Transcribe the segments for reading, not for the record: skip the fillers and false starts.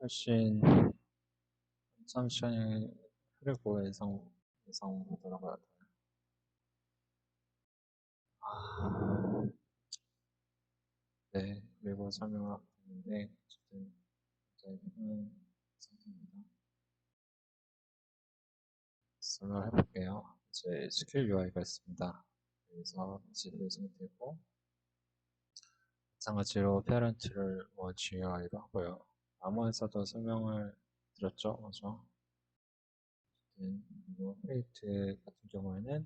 훨씬 참 시간이 흐르고 예상되더라고요. 네, 그리고 설명을 하고 있는데 어쨌든 굉장히 편한 상태입니다. 설명을 해볼게요. 이제 스킬 UI가 있습니다. 그래서 지를 선택되고 마찬가지로 페어런트를 GUI로 하고요. 암호에서도 설명을 드렸죠, 맞죠? 그리고 크리에이트 같은 경우에는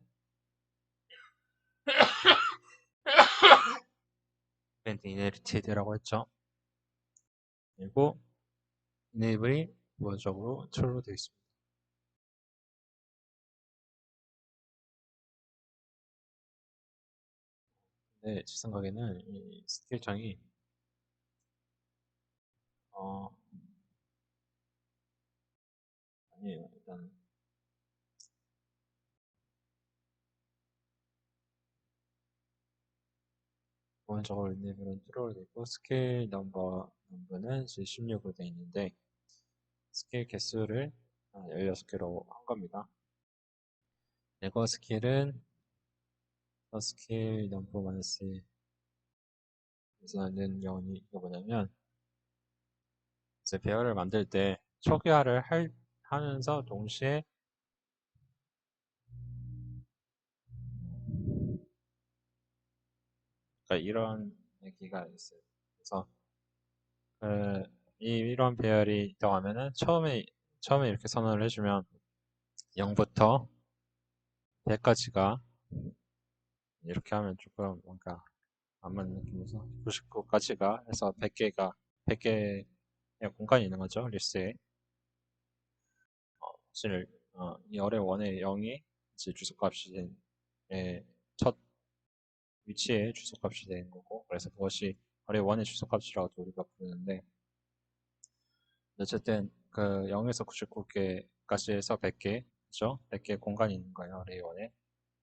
이벤트 이네리티드라고 했죠. 그리고 이네이블이 부가적으로 true로 되어 있습니다. 네, 제 생각에는 이 스킬창이 아니에요. 일단 기본적으로 이네이블은 true로 되어 있고 스킬 넘버는 16으로 되어 있는데 스킬 개수를 16개로 한 겁니다. 네거 스킬은 스킬 넘버 마이너스 에서는 영이 이거 뭐냐면 이제 배열을 만들 때 초기화를 하면서 동시에 그러니까 이런 얘기가 있어요. 그래서 이런 배열이 있다고 하면은 처음에 이렇게 선언을 해주면 0부터 100까지가 이렇게 하면 조금 뭔가 안 맞는 느낌이어서 99까지가 해서 100개의 공간이 있는 거죠. 리스트에. 사실 이 어뢰 1의 0이 이제 주소값이 첫 위치에 주소값이 되는 거고 그래서 그것이 어뢰 1의 주소값이라고도 우리가 부르는데 어쨌든 그 0에서 99개까지 해서 100개 그죠? 100개 공간이 있는 거예요. 어뢰 1에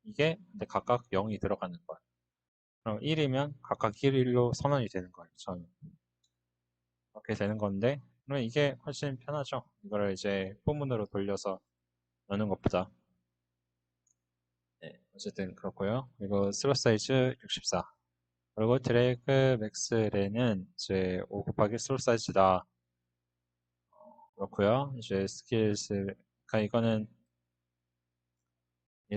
이게 근데 각각 0이 들어가는 거예요. 그럼 1이면 각각 1일로 선언이 되는 거예요. 처음에 그렇게 되는 건데 그럼 이게 훨씬 편하죠. 이거를 이제 포문으로 돌려서 넣는 것보다 네, 어쨌든 그렇고요. 그리고 스로 사이즈 64 그리고 드래그 맥스레는 이제 5 곱하기 스로 사이즈다. 그렇고요. 이제 스킬스 그러니까 이거는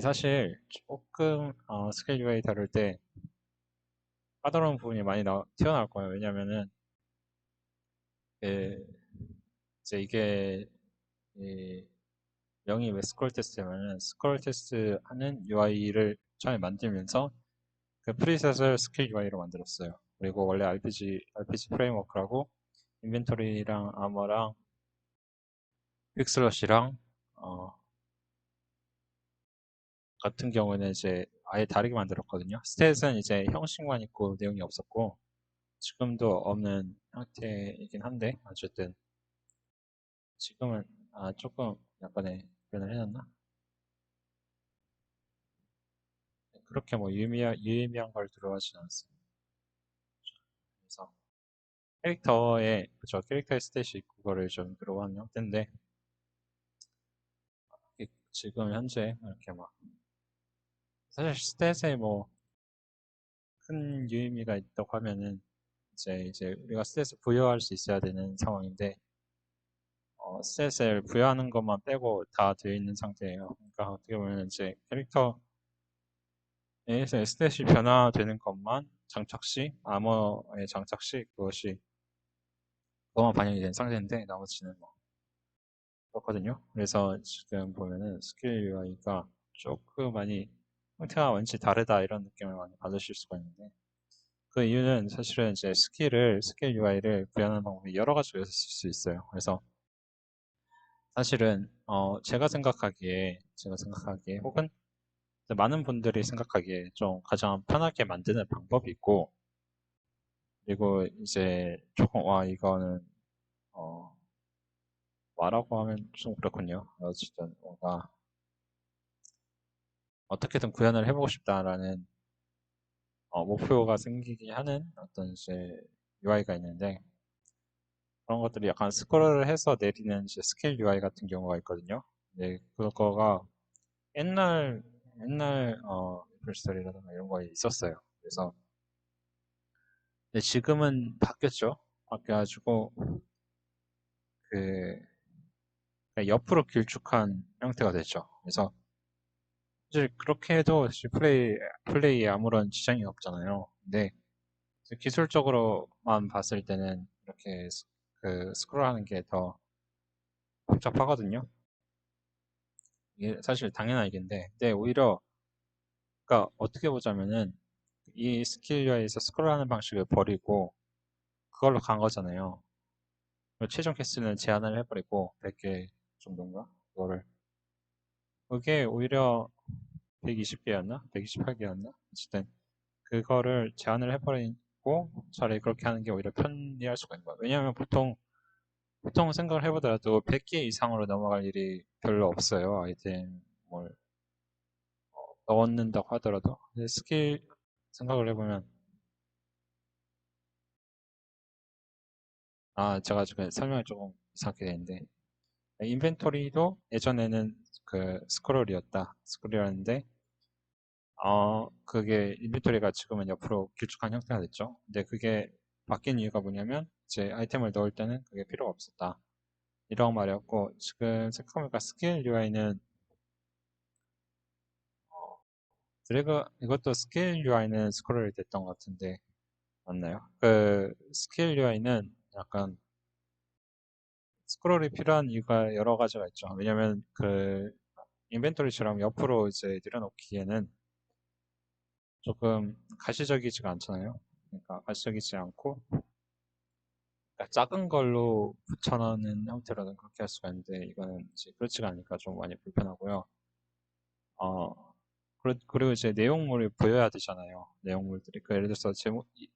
사실 조금 스킬 UI 다룰 때 까다로운 부분이 많이 튀어나올 거예요. 왜냐면은 이제 이게 0이 왜 스크롤 테스트냐면은 스크롤 테스트 하는 UI를 처음에 만들면서 그 프리셋을 스킬 UI로 만들었어요. 그리고 원래 RPG 프레임워크라고 인벤토리랑 아머랑 퀵슬롯이랑 같은 경우는 이제 아예 다르게 만들었거든요. 스탯은 이제 형식만 있고 내용이 없었고 지금도 없는 형태이긴 한데 어쨌든 지금은 조금 약간의 변을 해놨나? 그렇게 뭐 유의미한 걸 들어가진 않았어요. 그래서 캐릭터의 스탯이 있고 그거를 좀 들어가는 형태인데 지금 현재 이렇게 막 사실 스탯에 뭐 큰 유의미가 있다고 하면은 이제 우리가 스탯을 부여할 수 있어야 되는 상황인데 스탯을 부여하는 것만 빼고 다 되어 있는 상태예요. 그러니까 어떻게 보면 이제 캐릭터에서 스탯이 변화되는 것만 장착 시 아머의 장착 시 그것만 반영이 된 상태인데 나머지는 뭐 그렇거든요. 그래서 지금 보면은 스킬 UI가 조금 많이 형태가 왠지 다르다 이런 느낌을 많이 받으실 수가 있는데 그 이유는 사실은 이제 스킬 UI를 구현하는 방법이 여러 가지가 있을 수 있어요. 그래서 사실은 제가 생각하기에 혹은 많은 분들이 생각하기에 좀 가장 편하게 만드는 방법이 있고 그리고 이제 조금 이거는 어, 뭐라고 하면 좀 그렇군요. 어쨌든 뭔가 어떻게든 구현을 해보고 싶다라는 목표가 생기게 하는 어떤 이제 UI가 있는데 그런 것들이 약간 스크롤을 해서 내리는 이제 스케일 UI 같은 경우가 있거든요. 네, 그거가 옛날 애플 스토리라든가 이런 거에 있었어요. 그래서 근데 지금은 바뀌었죠. 바뀌어가지고 그 옆으로 길쭉한 형태가 됐죠. 그래서 사실 그렇게 해도 사실 플레이에 아무런 지장이 없잖아요. 근데 기술적으로만 봤을 때는 이렇게 그 스크롤하는 게 더 복잡하거든요. 이게 사실 당연한 얘기인데, 근데 오히려 그러니까 어떻게 보자면은 이 스킬 UI에서 스크롤하는 방식을 버리고 그걸로 간 거잖아요. 최종 개수는 제한을 해버리고 100개 정도인가? 그거를 그게 오히려 120개였나? 128개였나? 어쨌든 그거를 제한을 해버리고 차라리 그렇게 하는 게 오히려 편리할 수가 있는 거예요. 왜냐하면 보통 생각을 해보더라도 100개 이상으로 넘어갈 일이 별로 없어요. 아이템을 넣는다고 하더라도. 근데 스킬 생각을 해보면 제가 지금 설명이 조금 이상하게 되는데 인벤토리도 예전에는 그 스크롤이었는데 그게 인벤토리가 지금은 옆으로 길쭉한 형태가 됐죠. 근데 그게 바뀐 이유가 뭐냐면 이제 아이템을 넣을 때는 그게 필요가 없었다. 이런 말이었고 지금 생각해보니까 스케일 UI는 드래그 이것도 스케일 UI는 스크롤이 됐던 것 같은데 맞나요? 그 스케일 UI는 약간 스크롤이 필요한 이유가 여러 가지가 있죠. 왜냐면 그 인벤토리처럼 옆으로 이제 늘여놓기에는 조금 가시적이지가 않잖아요. 그러니까 가시적이지 않고 그러니까 작은 걸로 붙여넣는 형태로는 그렇게 할 수가 있는데 이거는 이제 그렇지가 않으니까 좀 많이 불편하고요. 어, 그리고 이제 내용물을 보여야 되잖아요. 내용물들이. 그 예를 들어서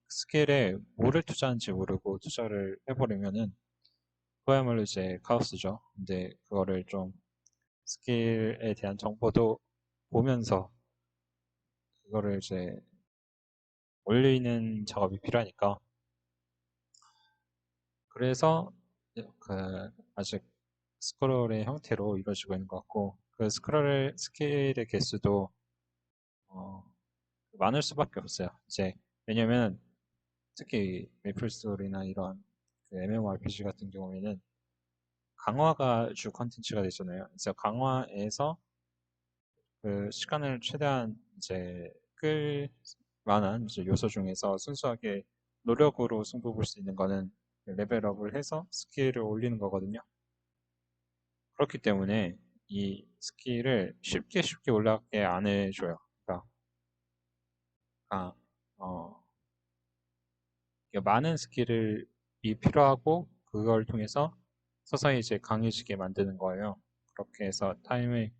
스케일에 뭐를 투자하는지 모르고 투자를 해버리면은 그야말로 이제 카오스죠. 근데 그거를 좀 스케일에 대한 정보도 보면서 그거를 이제 올리는 작업이 필요하니까 그래서 그 아직 스크롤의 형태로 이루어지고 있는 것 같고 그 스케일의 개수도 어, 많을 수밖에 없어요. 이제 왜냐면 특히 메이플스토리나 이런 그 MMORPG 같은 경우에는 강화가 주 컨텐츠가 되잖아요. 그래서 강화에서 그 시간을 최대한 이제 끌 만한 이제 요소 중에서 순수하게 노력으로 승부 볼 수 있는 거는 레벨업을 해서 스킬을 올리는 거거든요. 그렇기 때문에 이 스킬을 쉽게 올라가게 안 해줘요. 그러니까 아, 어, 많은 스킬을 필요하고 그걸 통해서 서서히 이제 강해지게 만드는 거예요. 그렇게 해서 타임이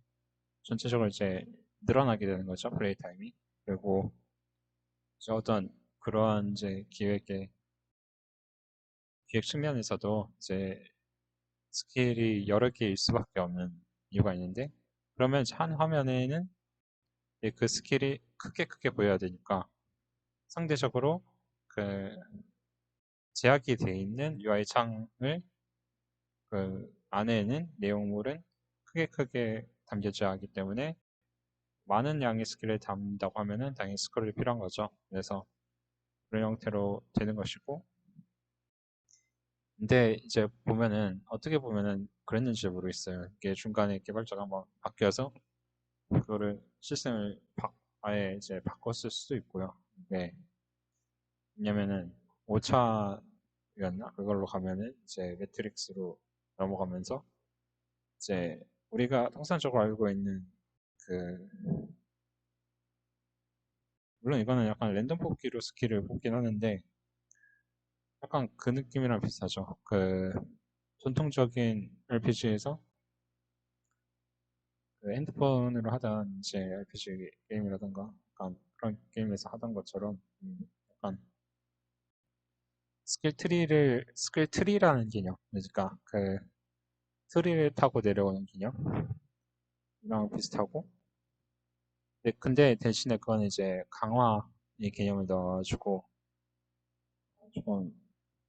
전체적으로 이제 늘어나게 되는 거죠. 플레이 타임이. 그리고 이제 어떤 그러한 이제 기획 측면에서도 이제 스킬이 여러 개일 수밖에 없는 이유가 있는데 그러면 한 화면에는 이제 그 스킬이 크게 보여야 되니까 상대적으로 그 제약이 돼 있는 UI 창을 그 안에는 내용물은 크게 담겨져야 하기 때문에 많은 양의 스킬을 담는다고 하면은 당연히 스크롤이 필요한 거죠. 그래서 그런 형태로 되는 것이고 근데 이제 보면은 어떻게 보면은 그랬는지 모르겠어요. 이게 중간에 개발자가 한번 바뀌어서 그거를 시스템을 아예 이제 바꿨을 수도 있고요. 네. 왜냐면은 5차였나? 그걸로 가면은 이제 매트릭스로 넘어가면서 이제 우리가 통상적으로 알고 있는 그 물론 이거는 약간 랜덤 뽑기로 스킬을 뽑긴 하는데 약간 그 느낌이랑 비슷하죠. 그 전통적인 RPG에서 그 핸드폰으로 하던 이제 RPG 게임이라던가 약간 그런 게임에서 하던 것처럼 약간 스킬 트리라는 개념 그러니까 그 트리를 타고 내려오는 개념이랑 비슷하고 근데 대신에 그건 이제 강화의 개념을 넣어주고 좀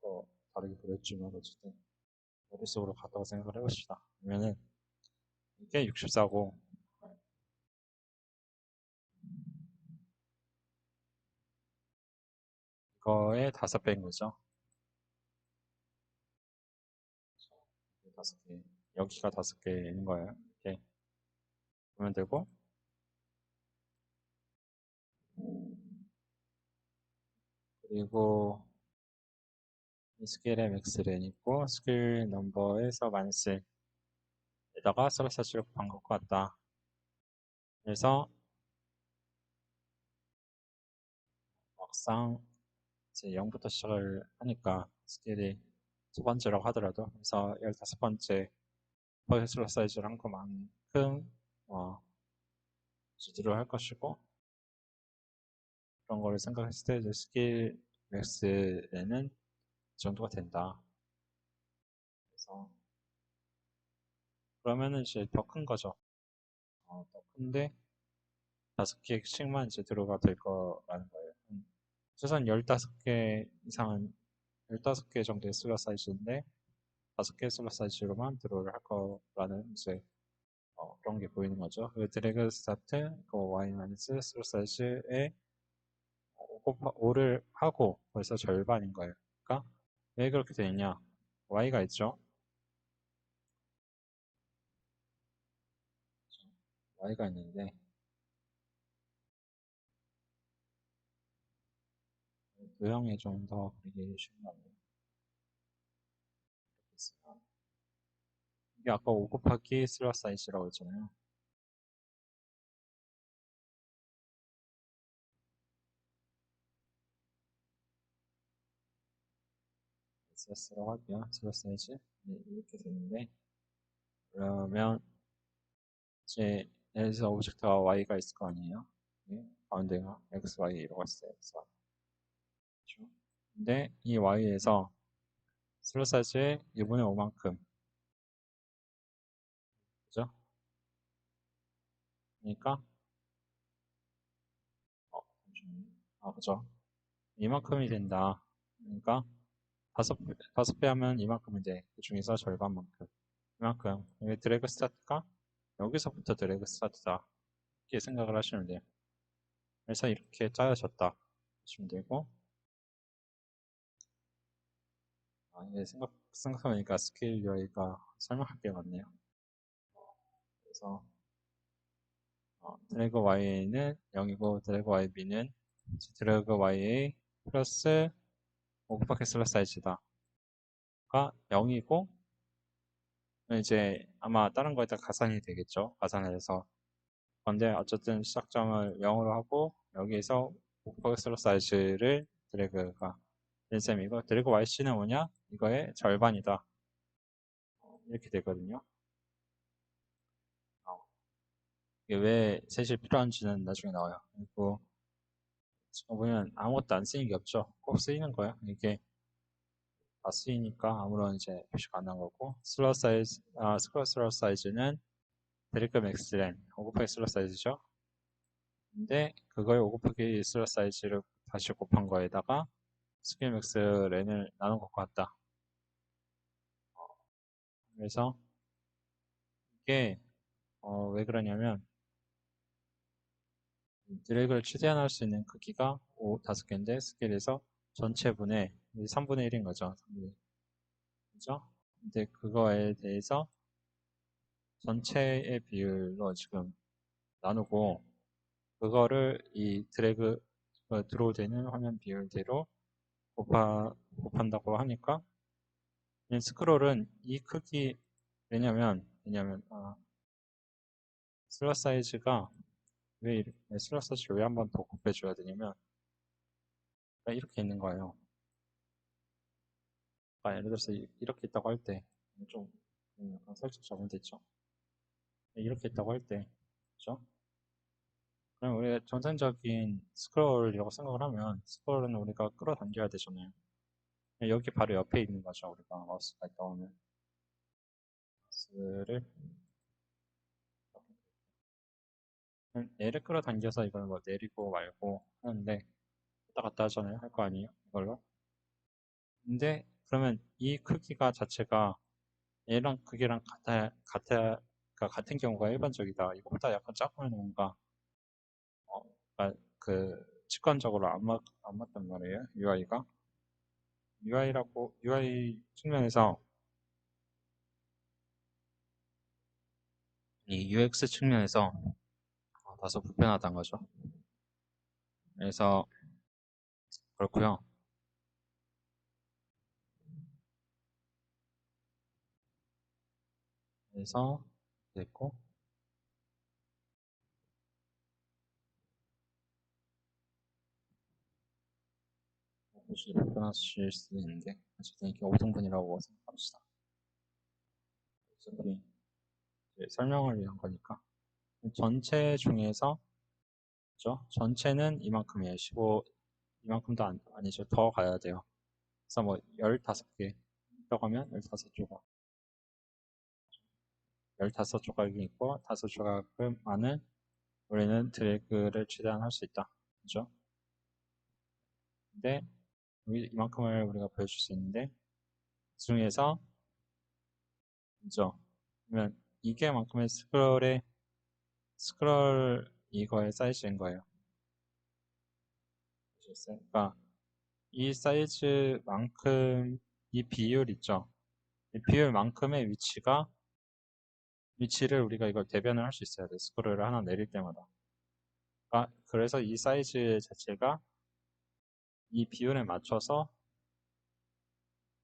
서로 다르게 그렸지만 어쨌든 머릿속으로 갔다고 생각을 해봅시다. 그러면은 이게 64고 이거의 5배인 거죠. 5개. 여기가 5개인 거예요. 이렇게 보면 되고 그리고 이 스케일에 맥스렌 있고 스케일 넘버에서 마이너스 에다가 슬러시를 곱한 것 같다. 그래서 막상 이제 0부터 시작을 하니까 스케일이 두 번째라고 하더라도 그래서 15번째 퍼즐 사이즈를 한 것만큼 주드로 할 것이고 그런 거를 생각했을 때 이제 스케일 맥스에는 이 정도가 된다. 그래서 그러면은 이제 더 큰 거죠. 더 큰데 5개씩만 이제 들어가 될 거라는 거예요. 최소한 15개 이상은 15개 정도의 슬롯 사이즈인데 5개 슬롯 사이즈로만 드로우를 할 거라는 이제 그런 게 보이는 거죠. 그 드래그 스타트 그 y- 슬롯 사이즈에 5를 하고 벌써 절반인 거예요. 그러니까 왜 그렇게 되느냐? y가 있죠. y가 있는데 도형이 좀 더 그리기 쉬운 거 같네요. 이게 아까 5 곱하기 슬롯 사이즈라고 했잖아요. SS라고 할게요. 슬롯 사이즈. 네, 이렇게 되는데 그러면 이제 여기서 오브젝트가 y가 있을 거 아니에요. 네, 가운데가 x, y 이라고 했어요. 그래서 그렇죠? 근데 이 y에서 슬롯 사이즈의 2분의 5만큼 그죠? 그러니까 잠시만요. 그죠? 이만큼이 된다. 그러니까 다섯 배 하면 이만큼인데 그 중에서 절반만큼 이만큼 이게 드래그 스타트가 여기서부터 드래그 스타트다 이렇게 생각을 하시면 돼요. 그래서 이렇게 짜여졌다 하시면 되고 이게 생각해보니까 스케일 여기가 설명할 게 많네요. 그래서 드래그 y는 0이고 드래그 yb는 드래그 ya 플러스 5 곱하기 슬러시 사이즈다가 0이고 이제 아마 다른 거에다 가산이 되겠죠. 가산을 해서 근데 어쨌든 시작점을 0으로 하고 여기에서 5 곱하기 슬러시 사이즈를 드래그가 된 셈이고 드래그 yc는 뭐냐? 이거의 절반이다. 이렇게 되거든요. 이게 왜 셋이 필요한지는 나중에 나와요. 그리고 지금 보면 아무것도 안 쓰이는 게 없죠. 꼭 쓰이는 거예요. 이게 다 쓰이니까 아무런 이제 표시가 안 나온 거고 슬롯 사이즈, 슬롯 사이즈는 드래그 맥스렌 5 곱하기 슬롯 사이즈죠. 근데 그거에 5 곱하기 슬롯 사이즈를 다시 곱한 거에다가 스케일 맥스렌을 나눈 것 같다. 그래서 이게 왜 그러냐면 드래그를 최대한 할 수 있는 크기가 5개인데 스케일에서 전체 분의 3분의 1인 거죠. 3분의 1. 그죠? 근데 그거에 대해서 전체의 비율로 지금 나누고 그거를 이 드래그 드로우되는 화면 비율대로 곱한다고 하니까 스크롤은 이 크기 왜냐면 슬롯 사이즈가 슬롯 사이즈를 왜 한 번 더 곱해줘야 되냐면 이렇게 있는 거예요. 예를 들어서 이렇게 있다고 할 때 좀 약간 살짝 잘못됐죠. 이렇게 있다고 할 때 그죠? 그럼 우리가 전산적인 스크롤이라고 생각을 하면 스크롤은 우리가 끌어당겨야 되잖아요. 여기 바로 옆에 있는 거죠. 우리가 마우스가 있다고 하면 마우스를 얘를 끌어당겨서 이걸 뭐 내리고 말고 하는데 왔다 갔다 하잖아요. 할 거 아니에요. 이걸로. 근데 그러면 이 크기가 자체가 얘랑 크기랑 같은 경우가 일반적이다. 이거보다 약간 작으면 뭔가 그러니까 그 직관적으로 안 맞단 말이에요. UI가. UI 측면에서 이 UX 측면에서 다소 불편하다는 거죠. 그래서 그렇고요. 그래서 됐고 혹시 불편하실 수 있는데 어쨌든 이게 5등분이라고 생각합시다. 어차피 설명을 위한 거니까 전체 중에서 그죠? 전체는 이만큼이에요. 15 이만큼도 아니죠. 더 가야 돼요. 그래서 뭐 15개 들어가면 15조각 15조각이 있고 5조각만은 우리는 드래그를 최대한 할 수 있다. 그죠? 근데 이만큼을 우리가 보여줄 수 있는데 그 중에서 그죠? 그러면 이게만큼의 스크롤 이거의 사이즈인 거예요. 아시겠어요? 그러니까 이 사이즈만큼 이 비율 있죠? 이 비율만큼의 위치를 우리가 이걸 대변을 할 수 있어야 돼. 스크롤을 하나 내릴 때마다. 그래서 이 사이즈 자체가 이 비율에 맞춰서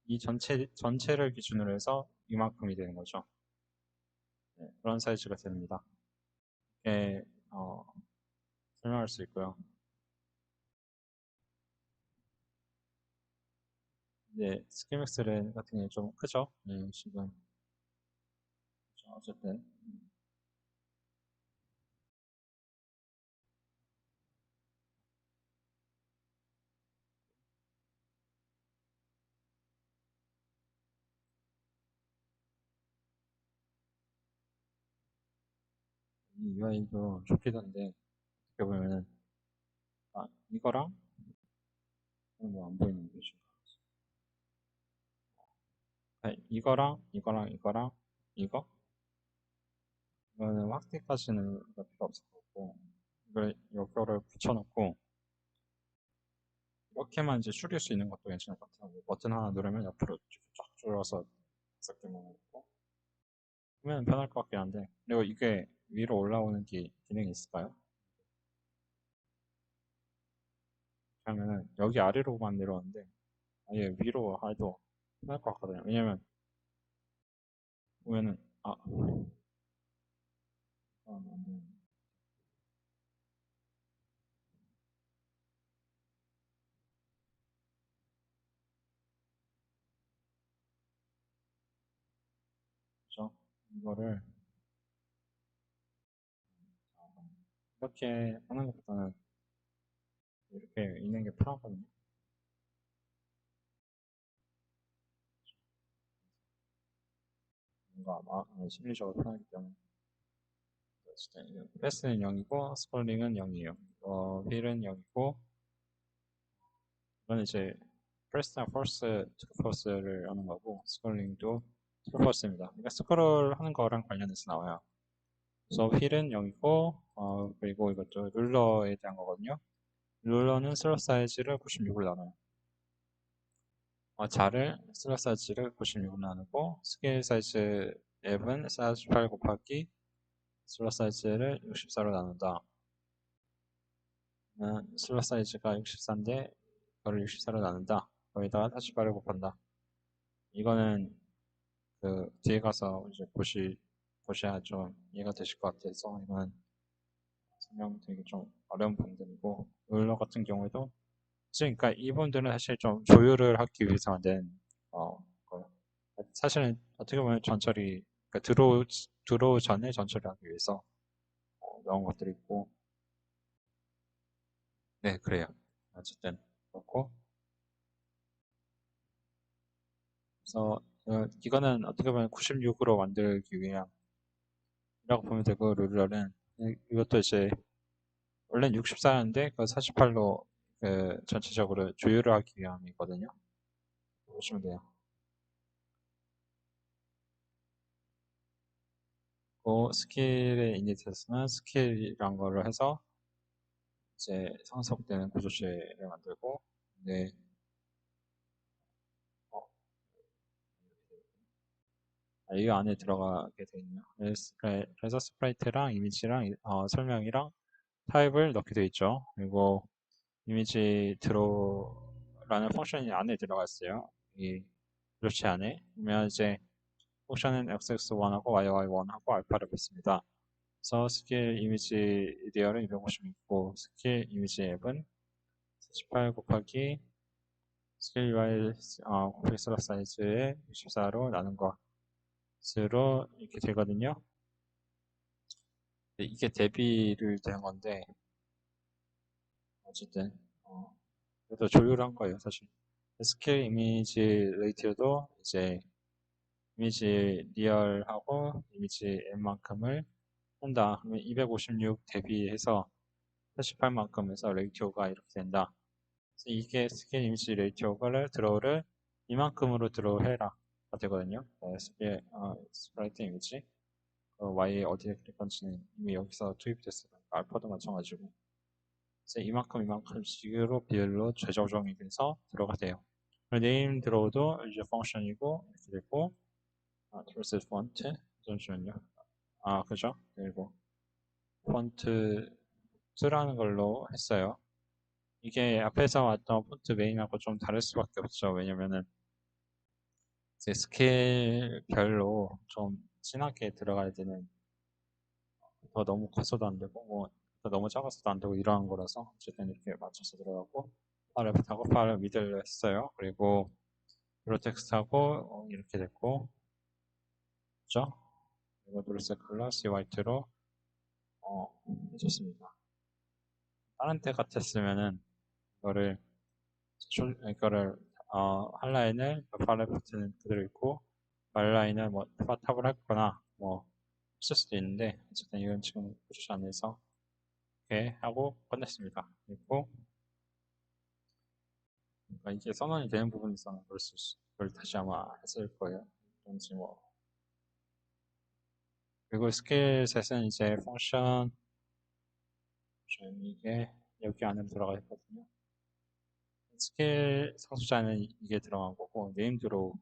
이 전체를 기준으로 해서 이만큼이 되는 거죠. 네, 그런 사이즈가 됩니다. 이렇게 설명할 수 있고요. 네, 스키맥스 렌 같은 게 좀 크죠? 네, 지금 어쨌든 이 UI도 좋긴 한데 어떻게 보면은 이거랑 뭐 안 보이는 게 지금 이거랑 이거는 확대까지는 필요 없을 것 같고 이거를 붙여놓고 이렇게만 이제 줄일 수 있는 것도 괜찮을 것 같아요. 버튼 하나 누르면 옆으로 쫙 줄여서 6개만 넣고 그러면 편할 것 같긴 한데 그리고 이게 위로 올라오는 기능이 있을까요? 그러면은 여기 아래로만 내려오는데 아예 위로 해도 편할 것 같거든요. 왜냐면 보면은 그죠? 이거를 이렇게 하는 것보다는 이렇게 있는 게 편하거든요. 뭔가 심리적으로 편하기 때문에 패스는 0이고 스컬링은 0이에요. 휠은 0이고 이건 이제 프레스나 퍼스, 트루퍼스를 하는 거고 스컬링도 트루퍼스입니다. 그러니까 스크롤 하는 거랑 관련해서 나와요. 그래서 휠은 0이고 그리고 이것도 룰러에 대한 거거든요. 룰러는 슬롯 사이즈를 96으로 나눠요. 자를 슬롯 사이즈를 96으로 나누고 스케일 사이즈 앱은 48 곱하기 슬롯 사이즈를 64로 나눈다. 슬롯 사이즈가 64인데 그걸 64로 나눈다. 거기다가 48을 곱한다. 이거는 그 뒤에 가서 이제 보셔야 좀 이해가 되실 것 같아서 이건 설명 되게 좀 어려운 부분들이고 룰러 같은 경우에도 그러니까 이분들은 사실 좀 조율을 하기 위해서 만든 거예요. 사실은 어떻게 보면 전처리 그러니까 들어오 전에 전처리 하기 위해서 넣은 것들이 있고 네 그래요. 어쨌든 그렇고 그래서 이거는 어떻게 보면 96으로 만들기 위함이라고 보면 되고 룰러는 이것도 이제 원래는 64였는데 그 48로 그 전체적으로 조율을 하기 위함이거든요. 보시면 돼요. 스킬의 이니트에서는 스킬이란 거를 해서 이제 상속되는 구조체를 만들고, 네, 어, 이 안에 들어가게 돼 있네요. 그래서 스프라이트랑 이미지랑 설명이랑 타입을 넣게 돼 있죠. 그리고 이미지 드로우라는 펑션이 안에 들어가 있어요. 이 구조체 안에. 그러면 이제 펑션은 xx1하고 yy1하고 알파를 받습니다. 그래서 스킬 이미지 리얼은 256 있고 스킬 이미지 앱은 48 곱하기 스케일 UI 곱하기 슬롯 사이즈의 64로 나눈 것으로 이렇게 되거든요. 이게 대비를 된 건데 어쨌든 그래도 조율한 거예요 사실. 스케일 이미지 레이트도 이제 이미지 리얼하고 이미지 앱만큼을 한다. 그러면 256 대비해서 48만큼 해서 레이티오가 이렇게 된다. 그래서 이게 스케일 이미지 레이티오를 드로우를 이만큼으로 드로우 해라 되거든요. 스프라이트 이미지 y 어디에 클릭 건지는 이미 여기서 투입됐으니까 알파도 마찬가지고 그래서 이만큼씩으로 비율로 재조정이 돼서 들어가 돼요. 네임 드로우도 이제 펑션이고 이렇게 되고 트러스 폰트 잠시만요. 그죠? 그리고 폰트라는 걸로 했어요. 이게 앞에서 왔던 폰트 메인하고 좀 다를 수밖에 없죠. 왜냐면은 이제 스케일별로 좀 진하게 들어가야 되는 더 너무 커서도 안 되고 더 너무 작아서도 안 되고 이러한 거라서 어쨌든 이렇게 맞춰서 들어가고 파일 레프트하고 파일 미들로 했어요. 그리고 브로텍스트하고 이렇게 됐고 그죠? 그리고 노르스 컬러 C 화이트로 해줬습니다. 다른 때 같았으면은 이거를 한라인을 파일 레프트는 그대로 있고 말라인을 뭐 탑을 했거나 뭐 했을 수도 있는데 어쨌든 이건 지금 보여주지 않아서 이렇게 하고 끝냈습니다. 그리고 그러니까 이게 선언이 되는 부분이 있어서 그걸 다시 아마 했을 거예요. 그런지 뭐 그리고 스킬셋은 이제 펑션 이게 여기 안으로 들어가 있거든요. 스킬 상수자는 이게 들어간 거고 네임 드로우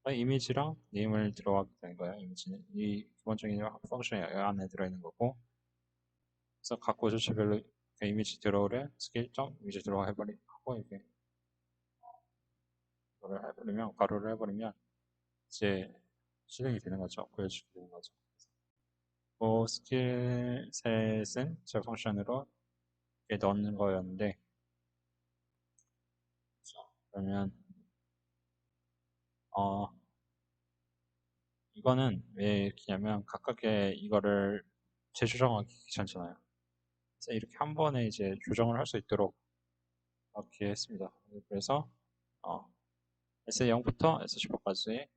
이미지랑 네임을 들어가게 되는 거예요. 이미지는 이 기본적인 펑션이 여기 안에 들어있는 거고 그래서 각 구조체별로 이미지 드로우를 스킬.점 이미지 드로우 해버리고 이렇게 이거를 해버리면 가로를 해버리면 이제 실행이 되는 거죠. 보여주게 되는 거죠. 스킬셋은 제 펑션으로 이렇게 넣는 거였는데 그러면 이거는 왜 이렇게 하냐면 각각의 이거를 재조정하기 귀찮잖아요. 그래서 이렇게 한 번에 이제 조정을 할 수 있도록 이렇게 했습니다. 그래서 S0부터 S10까지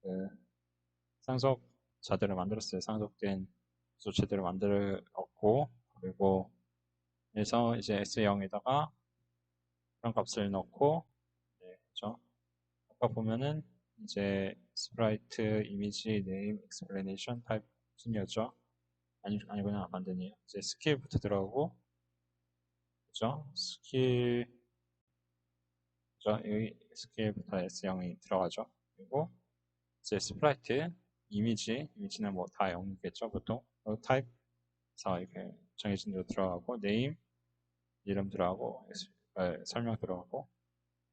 그 상속자들을 만들었어요. 상속된 구조체들을 만들었고 그리고 그래서 이제 S0에다가 그런 값을 넣고 네, 그렇죠? 아까 보면은 이제 스프라이트, 이미지, 네임, 익스플레네이션 타입 순이었죠. 아니구나 안 되네요. 이제 스킬부터 들어가고 그죠? 그죠? 여기 스킬부터 S0이 들어가죠. 그리고 이제 스프라이트, 이미지는 뭐 다 0이겠죠 보통. 타입에서 이렇게 정해진 대로 들어가고 네임, 이름 들어가고 설명 들어가고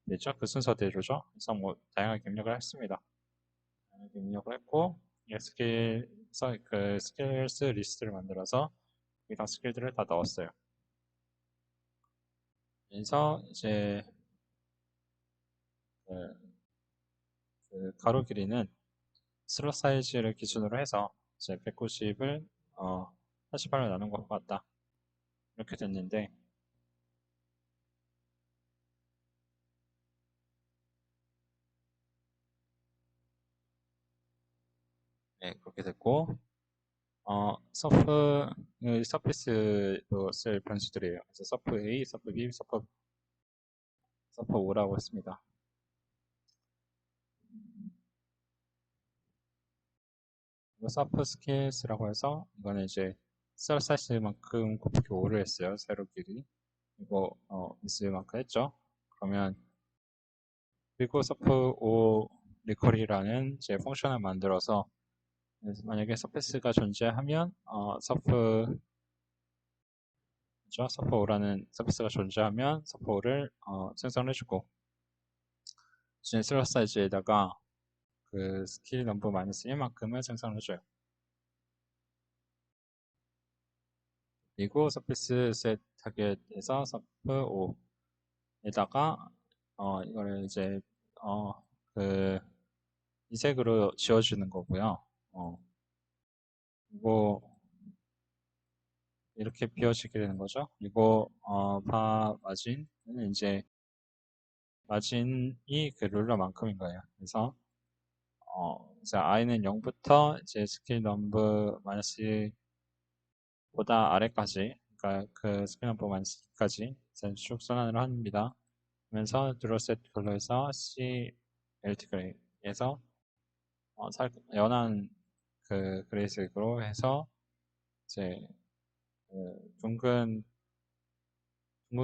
됐죠? 그 순서대로죠. 그래서 뭐 다양하게 입력을 했습니다. 다양하게 입력을 했고 그 스킬스 리스트를 만들어서 여기다 스킬들을 다 넣었어요. 그래서 이제 그, 그 가로 길이는 슬롯 사이즈를 기준으로 해서 이제 190을 48로 나눈 것 같다. 이렇게 됐는데 네, 그렇게 됐고 서피스로 쓸 변수들이에요. 그래서 서프 A, 서프 B, 서프 5라고 했습니다. 이거 서프 스케일스라고 해서 이거는 이제 셀 사이즈만큼 곱하기 5를 했어요. 세로끼리. 이거 미스만큼 했죠. 그러면 그리고 서프 5 리콜이라는 이제 펑션을 만들어서 만약에 서페스가 존재하면 서프 그죠? 서프 5라는 서페스가 존재하면 서프 5를 생성해주고 지금 슬롯 사이즈에다가 그 스킬 넘버 마이너스 1만큼을 생성해줘요. 그리고 서페스 셋 타겟에서 서프 5에다가 이거를 이제 그 이색으로 지워주는 거고요. 이거 이렇게 비워지게 되는 거죠. 그리고 바 마진은 이제 마진이 그 룰러만큼인 거예요. 그래서 이제 i는 0부터 이제 스케일 넘버 마이너스 보다 아래까지, 그러니까 그 스케일 넘버 마이너스 2까지 쭉 선언을 합니다. 그러면서 드로셋 컬러에서 C 엘트 그레이에서 연한 그 그레이색으로 해서 이제 그 둥근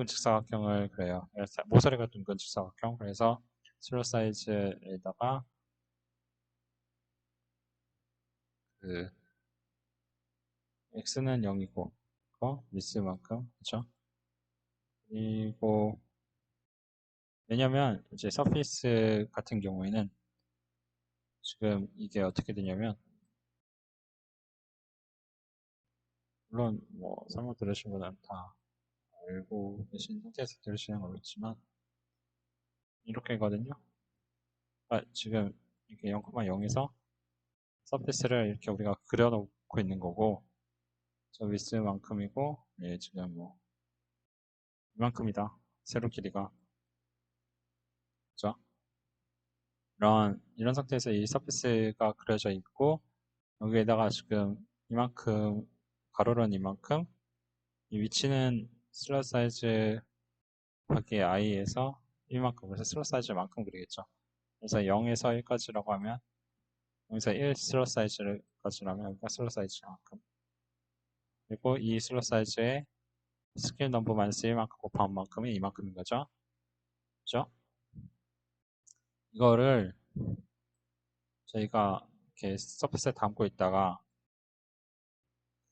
직사각형을 그려요. 모서리가 둥근 직사각형. 그래서 슬롯 사이즈에다가 그 x는 0이고 미스만큼 그렇죠? 그리고 왜냐면 이제 서피스 같은 경우에는 지금 이게 어떻게 되냐면 물론 뭐 설명 들으신 분은 다 알고 계신 상태에서 들으시는 거겠지만 이렇게거든요. 지금 이렇게 0,0에서 서피스를 이렇게 우리가 그려놓고 있는 거고 저 위스만큼이고 지금 뭐 이만큼이다. 세로 길이가 그죠? 이런 상태에서 이 서피스가 그려져 있고 여기에다가 지금 이만큼 가로는 이만큼 이 위치는 슬롯 사이즈 곱하기 i에서 이만큼 그래서 슬롯 사이즈만큼 그리겠죠. 그래서 0에서 1까지라고 하면 여기서 1 슬롯 사이즈까지라면 여기가 슬롯 사이즈만큼 그리고 이 슬롯 사이즈의 스케일 넘버 마이너스 1만큼 곱한 만큼이 이만큼인 거죠. 그죠? 이거를 저희가 이렇게 서피스에 담고 있다가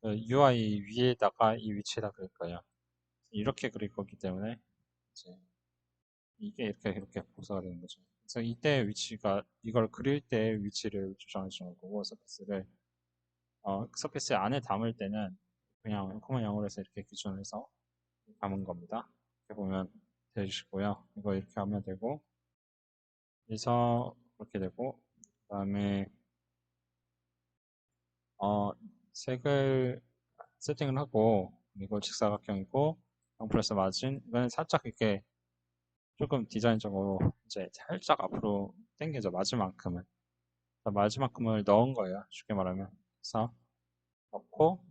그 UI 위에다가 이 위치에다 그릴 거예요. 이렇게 그릴 거기 때문에 이제 이게 이렇게 복사가 되는 거죠. 그래서 이때 위치가 이걸 그릴 때 위치를 조정해 주는 거고 서피스를 서피스 안에 담을 때는 그냥 0,0으로 해서 이렇게 기준을 해서 담은 겁니다. 이렇게 보면 되시고요. 이거 이렇게 하면 되고 그래서 그렇게 되고 그 다음에 색을 세팅을 하고 이거 직사각형이고 0 플러스 마진 이거는 살짝 이렇게 조금 디자인적으로 이제 살짝 앞으로 당겨져 마지막큼은 마지막큼을 넣은 거예요. 쉽게 말하면 그래서 넣고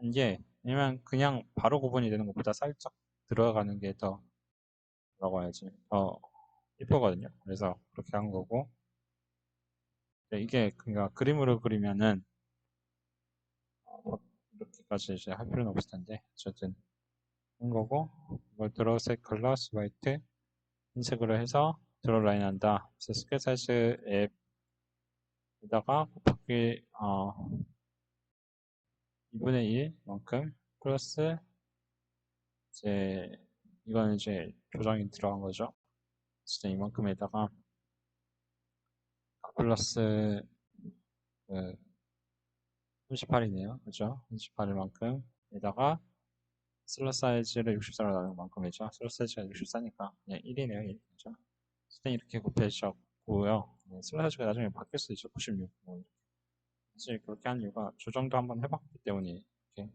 이게 왜냐면 그냥 바로 구분이 되는 것보다 살짝 들어가는 게 더 뭐라고 해야지 더 이쁘거든요. 그래서 그렇게 한 거고 이게 그러니까 그림으로 그리면은 이렇게까지 이제 할 필요는 없을 텐데 어쨌든 한 거고 이걸 드로우색 클러스 화이트 흰색으로 해서 드로우 라인 한다. 그래서 스케일 사이즈 앱에다가 곱하기 2분의 1만큼 플러스 이제 이거는 이제 조정이 들어간 거죠. 진짜 이만큼에다가 플러스 그 38이네요. 그죠? 38만큼 에다가 슬롯 사이즈를 64로 나눈 만큼이죠. 슬롯 사이즈가 64니까 그냥 1이네요. 1. 그죠? 일단 이렇게 곱해주셨고요. 슬롯 사이즈가 나중에 바뀔 수도 있죠. 96. 뭐 사실 그렇게 한 이유가 조정도 한번 해봤기 때문에 이렇게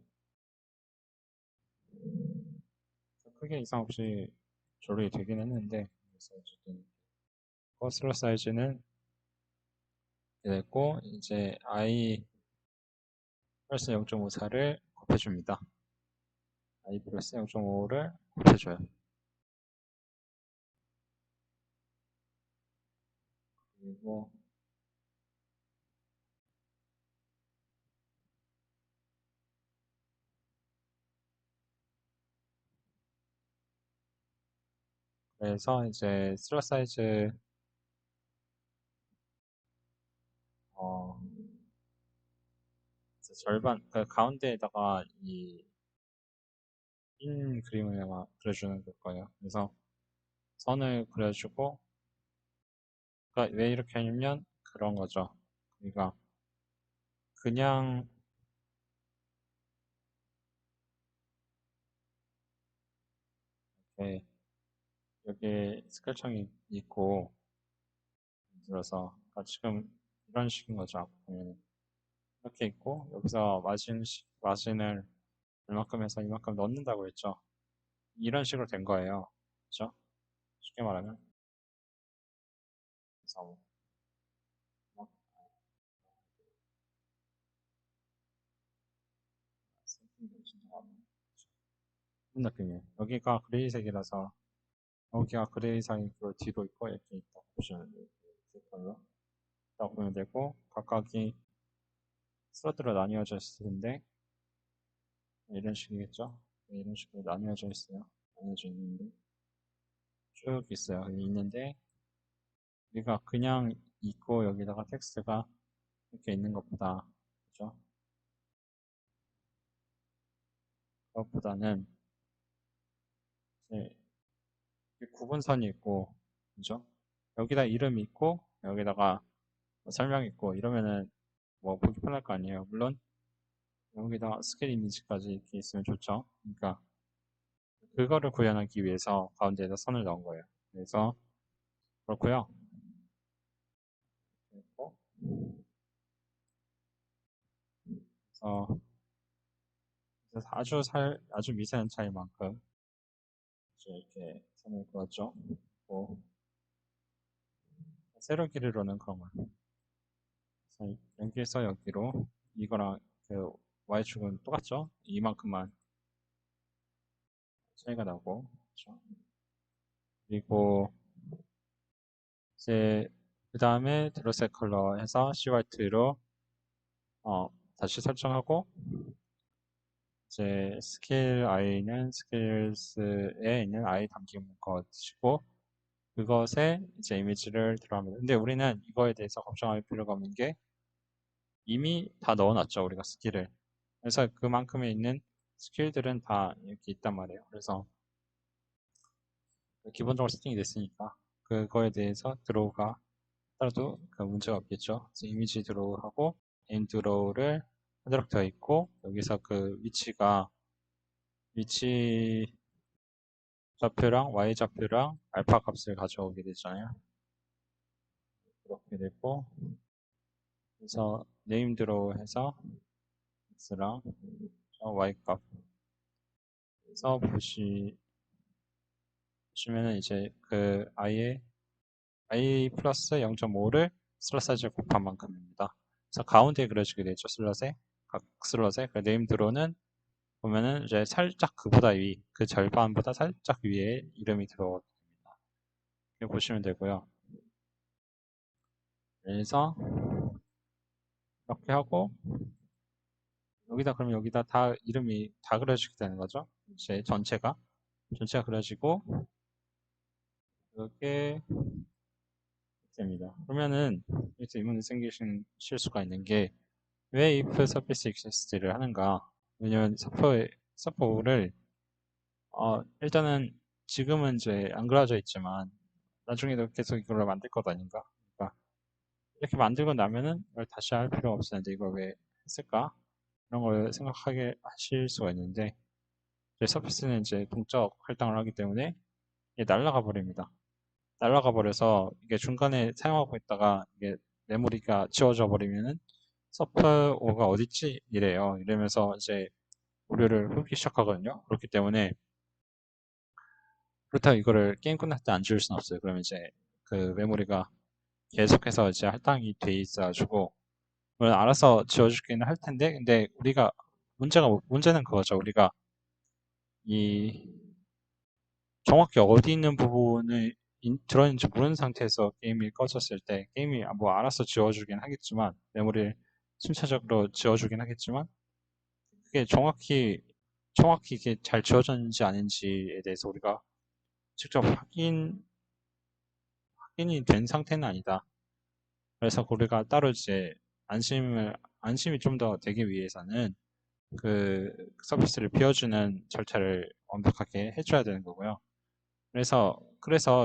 크게 이상 없이 조립이 되긴 했는데 그래서 어쨌든 슬롯 사이즈는 이렇게 됐고 이제 i 플러스 0.54를 곱해줍니다. i 플러스 0.5를 곱해줘요. 그리고 그래서 이제 슬롯 사이즈 이제 절반 그 가운데에다가 이 흰 그림을 아마 그려주는 걸 거예요. 그래서 선을 그려주고 그러니까 왜 이렇게 하냐면 그런 거죠. 그러니까 그냥 이렇게 여기 스크래쳐이 있고 들어서 그러니까 지금 이런 식인 거죠. 보면은 이렇게 있고 여기서 마진을 이만큼 해서 이만큼 넣는다고 했죠. 이런 식으로 된 거예요. 그렇죠? 쉽게 말하면 그래서 뭐 이런 느낌이에요. 여기가 그레이색이라서 여기가 그레이색이 그 뒤로 있고 이렇게 있다고 보시면 돼요. 있다고 보면 되고 각각이 슬롯으로 나뉘어져 있을 텐데 이런 식이겠죠? 이런 식으로 나뉘어져 있어요. 나뉘어져 있는데 쭉 있어요. 여기 있는데 우리가 그냥 있고 여기다가 텍스트가 이렇게 있는 것보다 그죠? 그것보다는 이제 구분선이 있고 그죠? 여기다 이름 있고 여기다가 뭐 설명 있고 이러면은 뭐 보기 편할 거 아니에요. 물론 여기다 스케일 이미지까지 이렇게 있으면 좋죠. 그러니까 그거를 구현하기 위해서 가운데에다 선을 넣은 거예요. 그래서 그렇고요. 그리고 그래서 아주 미세한 차이만큼 이제 이렇게 선을 그었죠. 뭐 세로 길이로는 그런 거예요. 그래서 여기에서 여기로 이거랑 그 y축은 똑같죠? 이만큼만 차이가 나고 그렇죠? 그리고 이제 그 다음에 드로셋 컬러 해서 CYT로 다시 설정하고 이제 스킬 i는 스킬스에 있는 i 담긴 것이고 그것에 이제 이미지를 들어갑니다. 근데 우리는 이거에 대해서 걱정할 필요가 없는 게 이미 다 넣어놨죠. 우리가 스킬을. 그래서 그만큼에 있는 스킬들은 다 이렇게 있단 말이에요. 그래서 기본적으로 세팅이 됐으니까 그거에 대해서 드로우가 따라도 그 문제가 없겠죠. 그래서 이미지 드로우하고 인 드로우를 하도록 되어 있고 여기서 그 위치 좌표랑 y 좌표랑 알파 값을 가져오게 되잖아요. 그렇게 되고 그래서 네임 드로우 해서 x랑 y 값 그래서 보시면은 이제 그 i 플러스 0.5를 슬롯 사이즈에 곱한 만큼입니다. 그래서 가운데에 그려주게 되죠. 각 슬롯에 그 네임 드로우는 보면은 이제 살짝 그보다 그 절반보다 살짝 위에 이름이 들어갑니다. 이렇게 보시면 되고요. 그래서 이렇게 하고 여기다 다 이름이 다 그려지게 되는 거죠. 이제 전체가 그려지고 이렇게 됩니다. 그러면은 여기서 의문이 생기신 실수가 있는 게 왜 if surface exist를 하는가? 왜냐면 서퍼를 일단은 지금은 이제 안 그려져 있지만 나중에도 계속 이걸 만들 것 아닌가? 그러니까 이렇게 만들고 나면은 이걸 다시 할 필요 없었는데 이걸 왜 했을까? 이런 걸 생각하게 하실 수가 있는데 이제 서피스는 이제 동적 할당을 하기 때문에 이게 날아가 버립니다. 날아가 버려서 이게 중간에 사용하고 있다가 이게 메모리가 지워져 버리면은 서프가 어딨지? 이래요. 이러면서 이제 오류를 흡기 시작하거든요. 그렇기 때문에 그렇다고 이거를 게임 끝날 때 안 지울 수는 없어요. 그러면 이제 그 메모리가 계속해서 이제 할당이 돼 있어가지고 물론 알아서 지워주기는 할 텐데 근데 문제는 그거죠. 우리가 이 정확히 어디 있는 부분을 들어있는지 모르는 상태에서 게임이 꺼졌을 때 게임이 뭐 알아서 지워주긴 하겠지만 메모리를 순차적으로 지워주긴 하겠지만 그게 정확히 이게 잘 지워졌는지 아닌지에 대해서 우리가 직접 확인이 된 상태는 아니다. 그래서 우리가 따로 이제 안심이 좀 더 되기 위해서는 그 서비스를 비워주는 절차를 완벽하게 해줘야 되는 거고요. 그래서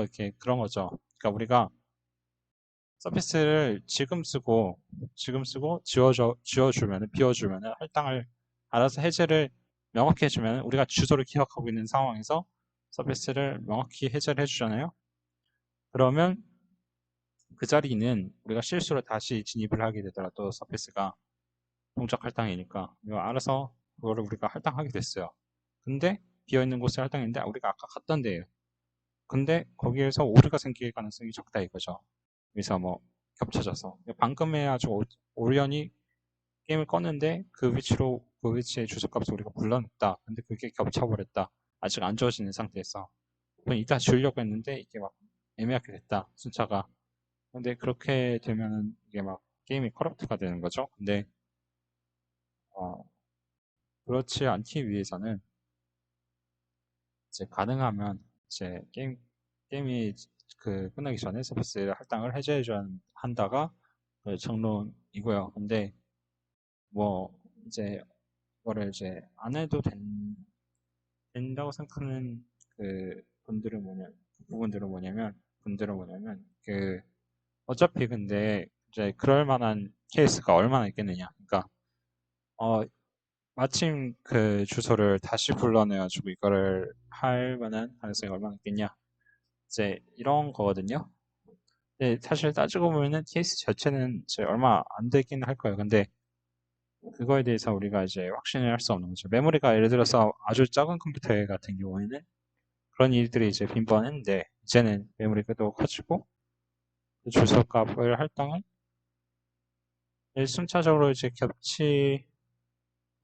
이렇게 그런 거죠. 그러니까 우리가 서비스를 지금 쓰고 지워주면은, 비워주면은, 할당을 알아서 해제를 명확히 해주면 우리가 주소를 기억하고 있는 상황에서 서비스를 명확히 해제를 해주잖아요. 그러면 그 자리는 우리가 실수로 다시 진입을 하게 되더라도 서비스가 동작 할당이니까 이거 알아서 그거를 우리가 할당하게 됐어요. 근데 비어있는 곳에 할당했는데 우리가 아까 갔던 데예요. 근데 거기에서 오류가 생길 가능성이 적다 이거죠. 그래서 뭐 겹쳐져서 방금에 아주 우연히 게임을 껐는데 그 위치의 주소값을 우리가 불러냈다. 근데 그게 겹쳐버렸다. 아직 안 주어지는 상태에서 그럼 이따 주려고 했는데 이게 막 애매하게 됐다. 순차가. 근데 그렇게 되면은 이게 막 게임이 커럽트가 되는 거죠. 근데 어, 그렇지 않기 위해서는 이제 가능하면 이제 게임이 그 끝나기 전에 서비스를 할당을 해제해줘야 한다가 그 정론이고요. 근데 뭐 이제 이거를 이제 안 해도 된다고 생각하는 그 분들은 뭐냐면 그 어차피 근데 이제 그럴 만한 케이스가 얼마나 있겠느냐. 그러니까 어 마침 그 주소를 다시 불러내가지고 이거를 할 만한 가능성이 얼마나 있겠냐. 이제 이런 거거든요. 근데 사실 따지고 보면은 케이스 자체는 이제 얼마 안 되긴 할 거예요. 근데 그거에 대해서 우리가 이제 확신을 할 수 없는 거죠. 메모리가 예를 들어서 아주 작은 컴퓨터 같은 경우에는 그런 일들이 이제 빈번했는데 이제는 메모리가 또 커지고 주소 값을 할당을 순차적으로 이제 겹치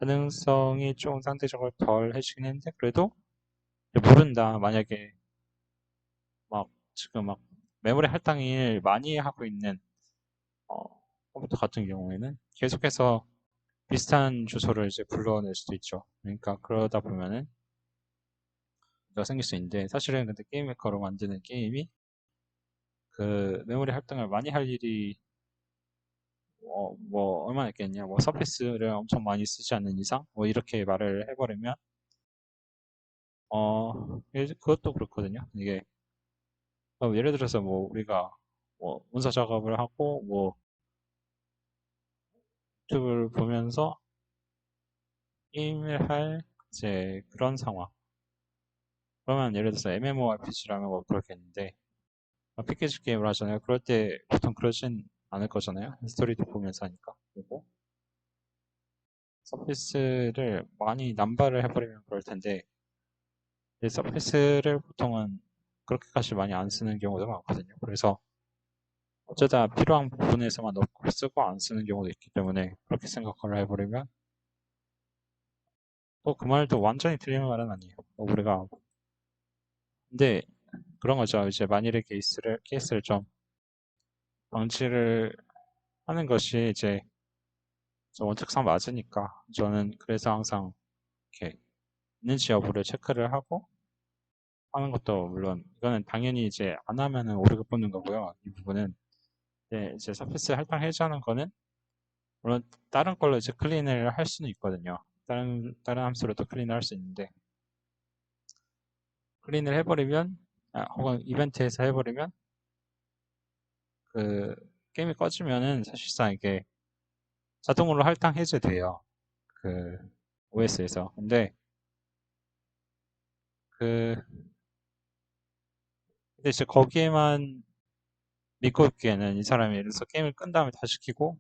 가능성이 좀 상대적으로 덜해지긴 했는데 그래도 모른다. 만약에 막 지금 막 메모리 할당을 많이 하고 있는 어, 컴퓨터 같은 경우에는 계속해서 비슷한 주소를 이제 불러낼 수도 있죠. 그러니까 그러다 보면은 문제가 생길 수 있는데 사실은 근데 게임 메커로 만드는 게임이 그 메모리 할당을 많이 할 일이 뭐 얼마나 있겠냐 뭐 서피스를 엄청 많이 쓰지 않는 이상 뭐 이렇게 말을 해버리면 그것도 그렇거든요. 이게 예를 들어서 뭐 우리가 뭐 문서 작업을 하고 뭐 유튜브를 보면서 게임을 할 이제 그런 상황. 그러면 예를 들어서 MMORPG라면 뭐 그렇겠는데 패키지 게임을 하잖아요. 그럴 때 보통 그러진 않을 거잖아요. 스토리도 보면서 하니까. 그리고 서피스를 많이 남발을 해버리면 그럴 텐데 서피스를 보통은 그렇게까지 많이 안 쓰는 경우도 많거든요. 그래서 어쩌다 필요한 부분에서만 넣고 쓰고 안 쓰는 경우도 있기 때문에 그렇게 생각을 해버리면 또 그 말도 완전히 틀린 말은 아니에요. 우리가 근데 그런 거죠. 이제 만일의 케이스를 좀 방지를 하는 것이 이제 원칙상 맞으니까 저는 그래서 항상 이렇게 있는지 여부를 체크를 하고 하는 것도 물론 이거는 당연히 이제 안 하면은 오류가 붙는 거고요. 이 부분은 이제 서피스 할당 해제하는 거는 물론 다른 걸로 이제 클린을 할 수는 있거든요. 다른 함수로도 클린을 할 수 있는데 클린을 해버리면 혹은 이벤트에서 해버리면 그 게임이 꺼지면은 사실상 이게 자동으로 할당 해제돼요. 그 OS에서. 그 근데 이제 거기에만 믿고 있기에는 이 사람이 예를 들어서 게임을 끈 다음에 다시 켜고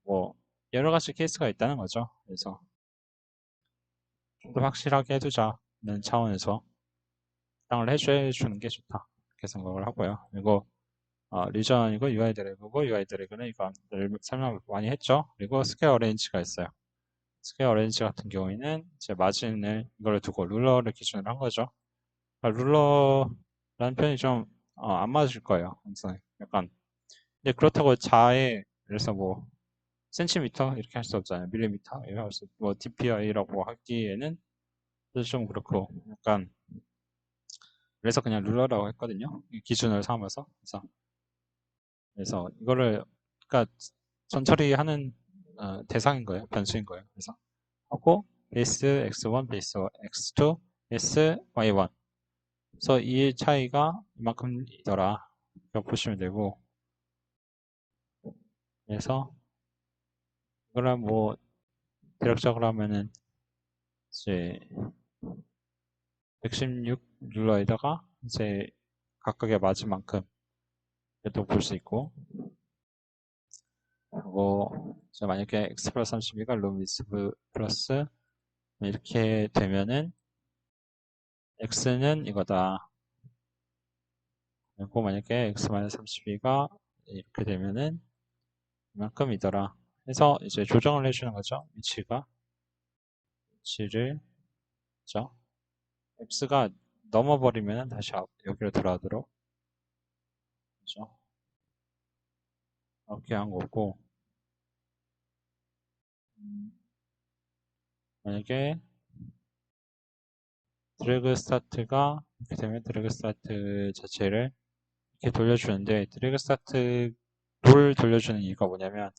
뭐 여러 가지 케이스가 있다는 거죠. 그래서 좀 더 확실하게 해두자는 차원에서 할당을 해주는 게 좋다. 이렇게 생각을 하고요. 그리고 리전이고 UI 드래그고 UI 드래그는 이거 설명 많이 했죠. 그리고 스퀘어 어레인지가 있어요. 스퀘어 어레인지 같은 경우에는 제 마진을 이걸 두고 룰러를 기준으로 한 거죠. 그러니까 룰러라는 표현이 좀 안 맞을 거예요. 항상 약간 근데 그렇다고 그래서 뭐 센티미터 이렇게 할 수 없잖아요. 밀리미터 이렇게 할 수, 뭐 DPI라고 하기에는 좀 그렇고 약간 그래서 그냥 룰러라고 했거든요. 기준을 삼아서. 그래서 이거를 그러니까 전처리 하는 대상인 거예요. 변수인 거예요. 그래서 하고 베이스 x1, 베이스 x2, 베이스 y1. 그래서 이 차이가 이만큼이더라. 이렇게 보시면 되고, 그래서 이거를 뭐 대략적으로 하면은 이제 116 룰러에다가 이제 각각에 맞은 만큼 또 볼 수 있고, 그리고 이제 만약에 x 플러스 32가 룸 위스브 플러스 이렇게 되면은 x는 이거다. 그리고 만약에 x 마이너스 32가 이렇게 되면은 이만큼이더라. 해서 이제 조정을 해주는 거죠. 위치를 그죠? x가 넘어버리면 다시 여기로 돌아오도록 그죠? 이렇게 한 거고 음, 만약에 드래그 스타트가 이렇게 되면 드래그 스타트 자체를 이렇게 돌려주는데 드래그 스타트 뭘 돌려주는 이유가 뭐냐면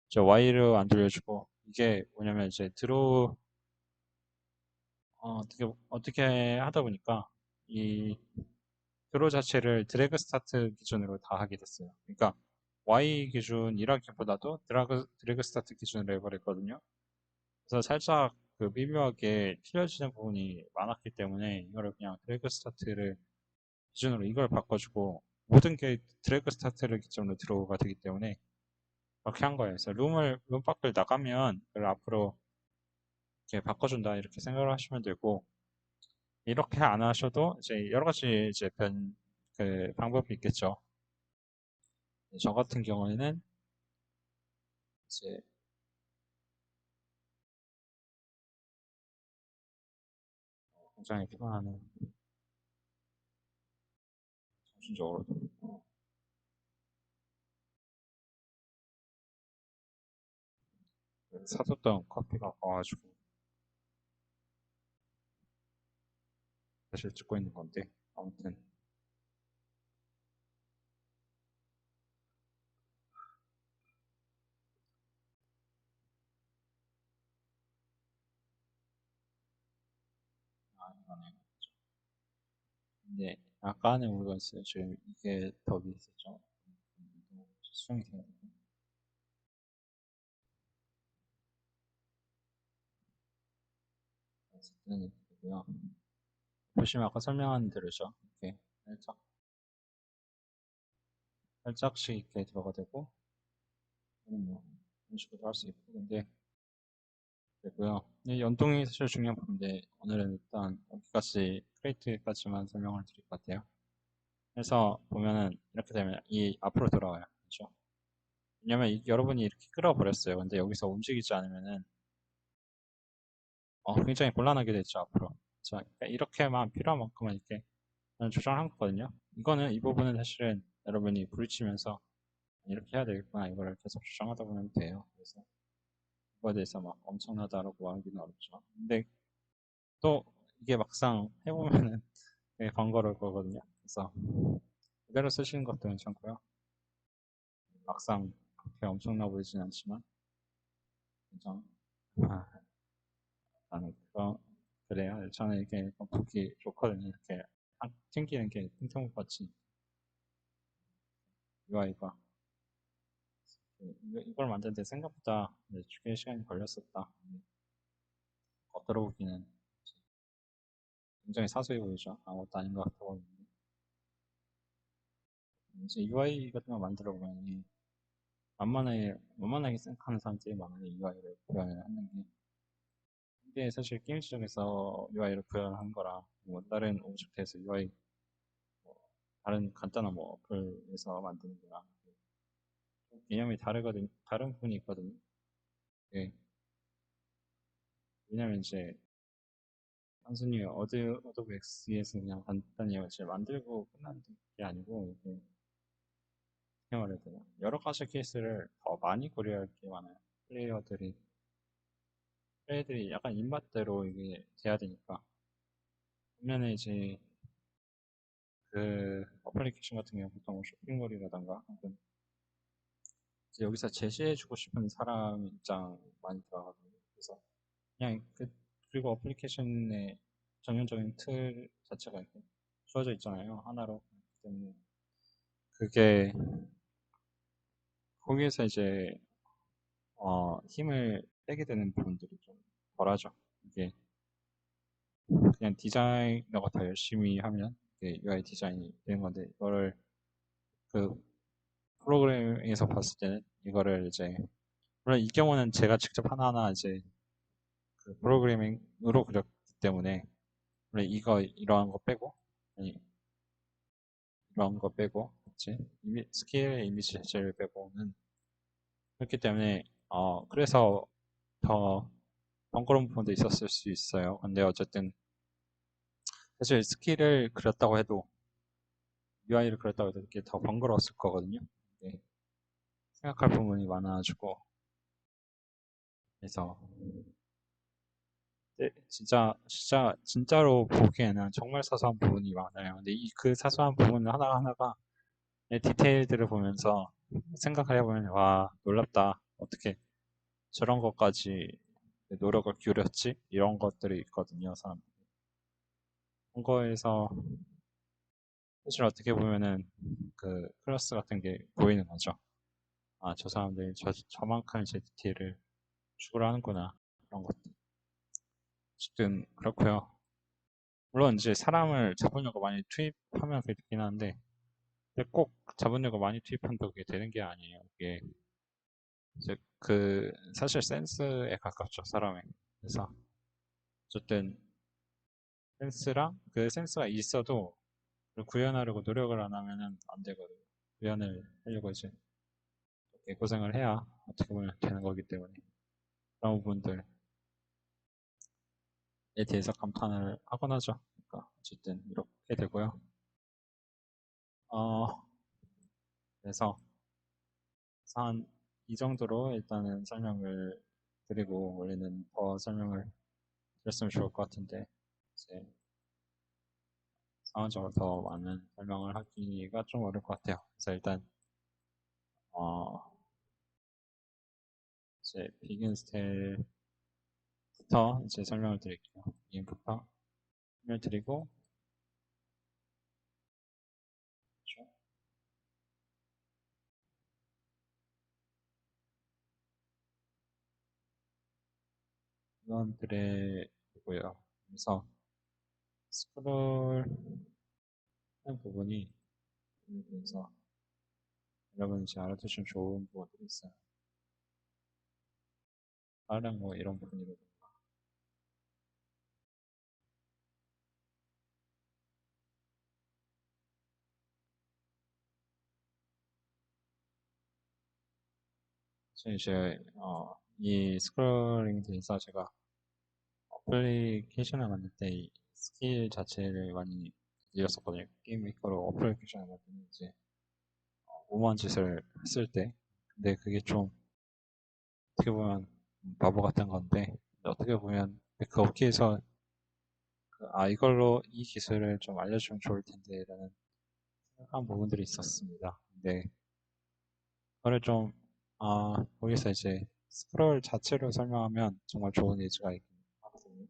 저 Y로 안 돌려주고 이게 뭐냐면 이제 어떻게 하다 보니까 이 드로 자체를 드래그 스타트 기준으로 다 하게 됐어요. 그러니까 Y 기준이라기보다도 드래그 스타트 기준으로 해버렸거든요. 그래서 살짝 그 미묘하게 틀려지는 부분이 많았기 때문에 이거를 그냥 드래그 스타트를 기준으로 이걸 바꿔주고 모든 게 드래그 스타트를 기준으로 들어오가 되기 때문에 그렇게 한 거예요. 그래서 룸 밖을 나가면 그걸 앞으로 이렇게 바꿔준다 이렇게 생각을 하시면 되고 이렇게 안 하셔도 이제 여러 가지 이제 그 방법이 있겠죠. 저 같은 경우에는 이제 굉장히 피곤하는 정신적으로도 사뒀던 커피가 와가지고 사실 찍고 있는 건데 아무튼 이거네. 근데 아까는 모르겠어요. 지금 이게 더 위에 있었죠. 수정이 돼야 되고 어쨌든 이고요. 보시면 아까 설명한 대로죠. 이렇게 살짝씩 이렇게 들어가 되고 뭐 이런 식으로 할 수 있고 근데 되고요. 이 연동이 사실 중요한 부분인데 오늘은 일단 여기까지 크레이트까지만 설명을 드릴 것 같아요. 그래서 보면은 이렇게 되면 이 앞으로 돌아와요. 그렇죠? 왜냐면 여러분이 이렇게 끌어버렸어요. 근데 여기서 움직이지 않으면은 굉장히 곤란하게 됐죠 앞으로. 자, 그러니까 이렇게만 필요한 만큼만 이렇게 조정을 한 거거든요. 이 부분은 사실은 여러분이 부딪히면서 이렇게 해야 되겠구나 이거를 계속 조정하다 보면 돼요. 그래서 그거에 대해서 막 엄청나다라고 하기는 어렵죠. 근데 또 이게 막상 해보면은 되게 번거로울 거거든요. 그래서 그대로 쓰시는 것도 괜찮고요. 막상 그렇게 엄청나 보이진 않지만 괜찮. 아, 나는 그래요. 저는 이게 보기 좋거든요. 이렇게 튕기는 게 팅팅같이 UI가 이걸 만드는데 생각보다 꽤 시간이 걸렸었다. 겉들어보기는 굉장히 사소해 보이죠. 아무것도 아닌 것 같아 보이는데 이제 UI 같은 거 만들어 보면 만만하게 생각하는 사람들이 많아요. UI를 구현을 하는 게. 이게 사실 게임 시장에서 UI를 구현한 거랑 뭐 다른 오브젝트에서 UI 뭐 다른 간단한 뭐 어플에서 만드는 거랑 개념이 다른 부분이 있거든요. 예. 왜냐면 이제 단순히 어도브 XD에서 그냥 간단히 이제 만들고 끝나는 게 아니고 이게 어떻게 말해야 되나 여러 가지 케이스를 더 많이 고려할 게 많아요. 플레이들이 약간 입맛대로 이게 돼야 되니까. 반면에 이제 그 어플리케이션 같은 경우 보통 쇼핑몰이라던가 혹은 이제 여기서 제시해주고 싶은 사람 입장 많이 들어가거든요. 그래서 그냥 그리고 어플리케이션의 정형적인 틀 자체가 이렇게 주어져 있잖아요. 하나로. 그렇기 때문에 그게 거기에서 이제 힘을 빼게 되는 부분들이 좀 덜하죠. 이게 그냥 디자이너가 더 열심히 하면 이게 UI 디자인이 되는 건데 이거를 그 프로그램에서 봤을 때는 이거를 이제 물론 이 경우는 제가 직접 하나하나 이제 그 프로그래밍으로 그렸기 때문에 원래 이거 이러한 거 빼고 아니 이런 거 빼고 그치 스케일 이미지 자체를 빼고는 그렇기 때문에 그래서 더 번거로운 부분도 있었을 수 있어요. 근데 어쨌든 사실 스킬을 그렸다고 해도 UI를 그렸다고 해도 이게 더 번거로웠을 거거든요. 네, 생각할 부분이 많아가지고 그래서 네, 진짜로 보기에는 정말 사소한 부분이 많아요. 근데 그 사소한 부분 하나하나가 디테일들을 보면서 생각을 해보면 와 놀랍다 어떻게 저런 것까지 노력을 기울였지 이런 것들이 있거든요. 사람 그런 거에서 사실 어떻게 보면은 그 클래스 같은 게 보이는 거죠. 아, 저 사람들이 저만큼 제 디테일을 추구를 하는구나. 그런 것들. 어쨌든 그렇고요. 물론 이제 사람을 자본력을 많이 투입하면 그게 되긴 하는데 근데 꼭 자본력을 많이 투입한다고 그게 되는 게 아니에요. 이게 이제 그 사실 센스에 가깝죠, 사람의. 그래서 어쨌든 센스랑 그 센스가 있어도 그걸 구현하려고 노력을 안 하면은 안 되거든요. 구현을 하려고 이제 이렇게 고생을 해야 어떻게 보면 되는 거기 때문에 그런 부분들에 대해서 감탄을 하곤 하죠. 그러니까 어쨌든 이렇게 되고요. 어, 그래서 한 이 정도로 일단은 설명을 드리고 원래는 더 설명을 드렸으면 좋을 것 같은데 이제 상황적으로 더 많은 설명을 하기가 좀 어려울 것 같아요. 그래서 일단 어, 이제 비긴 스타일부터 이제 설명을 드릴게요. 비긴부터 설명을 드리고 그렇죠? 이원들이고요. 그래서 스크롤 하는 부분이 그래서 여러분이 이제 알아두시면 좋은 부분들이 있어요. 다른 뭐 이런 부분이라든가 그래서 이제 이 스크롤링에 대해서 제가 어플리케이션을 만들 때 이 스킬 자체를 많이 잃었었거든요. 게임 메이커로 어플리케이션을 만드는 이제 오만 짓을 했을 때 근데 그게 좀 어떻게 보면 바보 같은 건데 어떻게 보면 그 업계에서 이걸로 이 기술을 좀 알려주면 좋을 텐데 라는 생각한 부분들이 있었습니다. 근데 그거를 좀 거기서 이제 스크롤 자체로 설명하면 정말 좋은 예시가 있긴 하거든요.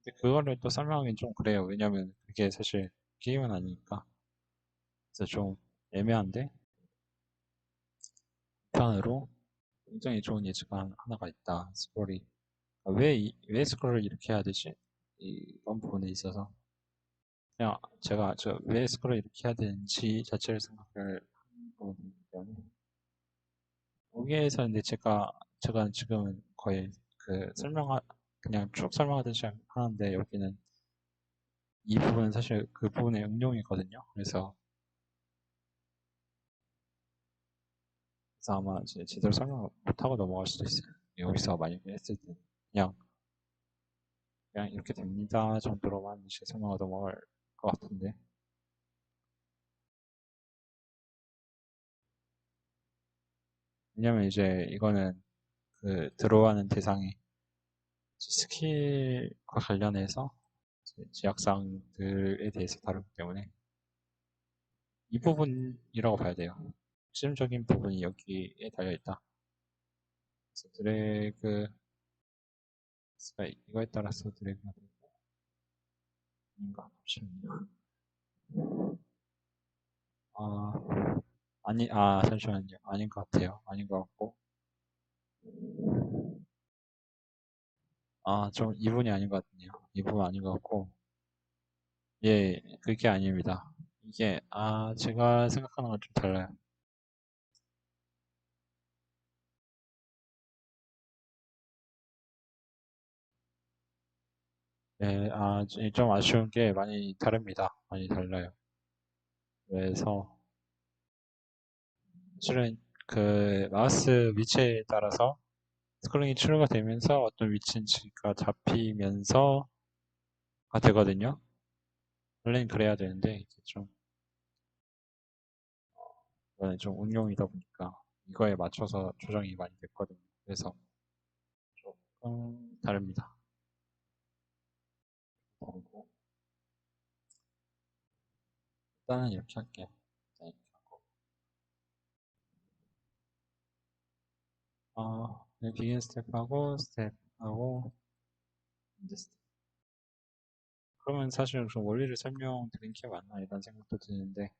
근데 그거를 또 설명하기는 좀 그래요. 왜냐면 그게 사실 게임은 아니니까. 그래서 좀 애매한데 한편으로 굉장히 좋은 예시가 하나가 있다. 스크롤이 왜 스크롤을 이렇게 해야 되지? 이런 부분에 있어서 그냥 제가 왜 스크롤을 이렇게 해야 되는지 자체를 생각을 하는 부분이기 때문에 여기에서 근데 제가 지금 거의 그 그냥 쭉 설명하듯이 하는데 여기는 이 부분은 사실 그 부분의 응용이거든요. 그래서 아마 이제 제대로 설명 못하고 넘어갈 수도 있어요. 여기서 만약에 했을 때 그냥 그냥 이렇게 됩니다 정도로만 이제 설명하고 넘어갈 것 같은데 왜냐면 이제 이거는 그 들어가는 대상이 스킬과 관련해서 제약사항들에 대해서 다루기 때문에 이 부분이라고 봐야 돼요. 핵심적인 부분이 여기에 달려있다. 그래서 드래그가 이거에 따라서 드래그가 되고 아닌가? 잠시만요. 잠시만요. 아닌 것 같아요. 아닌 것 같고. 좀 이분이 아닌 것 같네요. 이분 아닌 것 같고. 예, 그게 아닙니다. 이게, 제가 생각하는 건 좀 달라요. 네, 좀 아쉬운 게 많이 다릅니다. 많이 달라요. 그래서, 실은 그 마우스 위치에 따라서 스크롤링이 추가가 되면서 어떤 위치가 잡히면서 되거든요. 원래는 그래야 되는데, 이게 좀, 이거는 좀 응용이다 보니까 이거에 맞춰서 조정이 많이 됐거든요. 그래서 조금 다릅니다. 다르고. 일단은 이렇게 할게요. 일단 이렇게 하고. 비긴 스텝하고 스텝하고 엔드 스텝. 그러면 사실은 좀 원리를 설명드린 게 맞나 이런 생각도 드는데,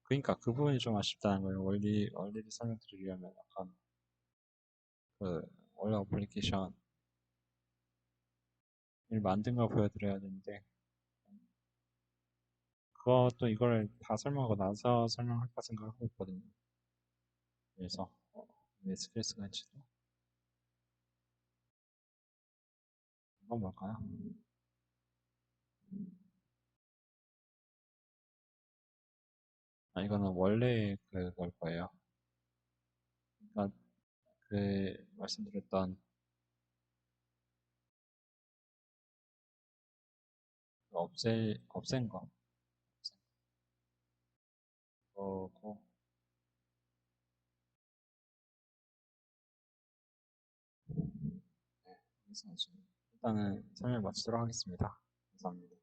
그러니까 그 부분이 좀 아쉽다는 거예요. 원리를 설명드리려면 약간 그 원래 어플리케이션을 만든 걸 보여드려야 되는데, 그것도 이걸 다 설명하고 나서 설명할까 생각하고 있거든요. 그래서 왜 스트레스가 있지도 이건 뭘까요? 이거는 원래 그걸 거예요. 그러니까 그 말씀드렸던 그 없앤 거고, 네, 그래서 지금 일단은 설명 마치도록 하겠습니다. 감사합니다.